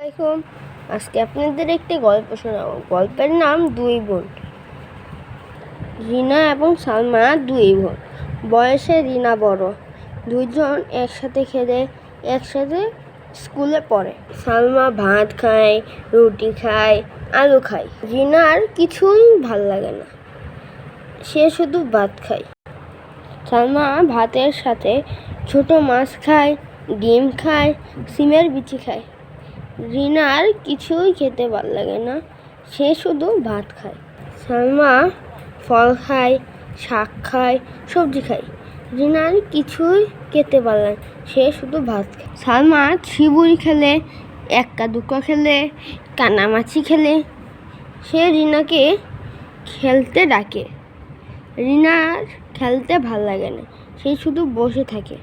আসসালামাইকুম। আজকে আপনাদের একটি গল্প শোনাবো। গল্পের নাম দুই বোন। রিনা এবং সালমা দুই বোন। বয়সে রিনা বড়। দুইজন একসাথে খেলে একসাথে স্কুলে পড়ে। সালমা ভাত খায়, রুটি খায়, আলু খায়। রিনার কিছুই ভাল লাগে না, সে শুধু ভাত খায়। সালমা ভাতের সাথে ছোট মাছ খায়, ডিম খায়, সিমের বিচি খায়। রিনার কিছুই খেতে ভাল লাগে না, সে শুধু ভাত খায়। সালমা ফল খায়, শাক খায়, সবজি খায়। রিনার কিছুই খেতে ভাল লাগে, সে শুধু ভাত খায়। সালমা ছিবুড়ি খেলে, এক্কা দুক্কা খেলে, কানামাছি খেলে। সে রিনাকে খেলতে ডাকে। রিনার খেলতে ভাল লাগে না, সে শুধু বসে থাকে।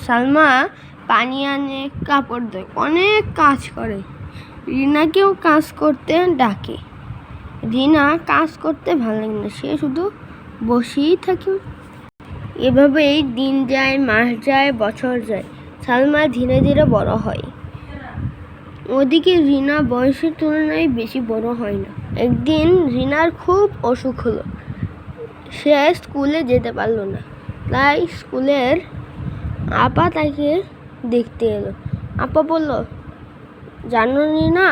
সালমা পানি আনে, কাপড় ধোয়, অনেক কাজ করে। রিনাকেও কাজ করতে ডাকে। রিনা কাজ করতে ভালো লাগে না, সে শুধু বসেই থাকে। এভাবেই দিন যায়, মাস যায়, বছর যায়। সালমা ধীরে ধীরে বড় হয়। ওদিকে রিনা বয়সের তুলনায় বেশি বড় হয় না। একদিন রিনার খুব অসুখ হলো, সে স্কুলে যেতে পারলো না। তাই স্কুলের আপা তাকে দেখতে এলো। আপা বলল, জানো রিনা,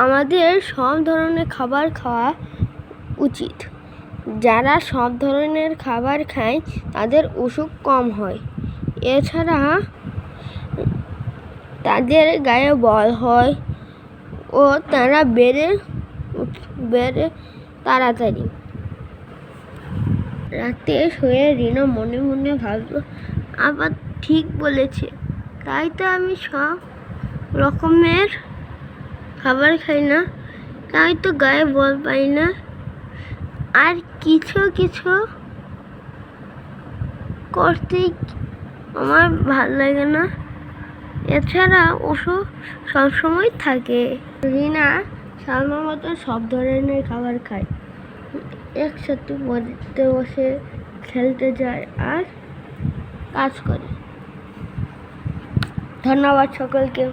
আমাদের সব ধরনের খাবার খাওয়া উচিত। যারা সব ধরনের খাবার খায় তাদের অসুখ কম হয়। এছাড়া তাদের গায়ে বল হয় ও তারা বেড়ে তাড়াতাড়ি। রাতে শুয়ে রিনা মনে মনে ভাবলো, আবার ঠিক বলেছে, তাই তো আমি সব রকমের খাবার খাই না, তাই তো গায়ে বল পাই না, আর কিছু কিছু করতেই আমার ভাল লাগে না। এছাড়া ওষুধ সবসময় থাকে। রিনা সালমার মতো সব ধরনের খাবার খায়, একসাথে পড়তে বসে, খেলতে যায় আর কাজ করে। ধন্যবাদ সকলকে।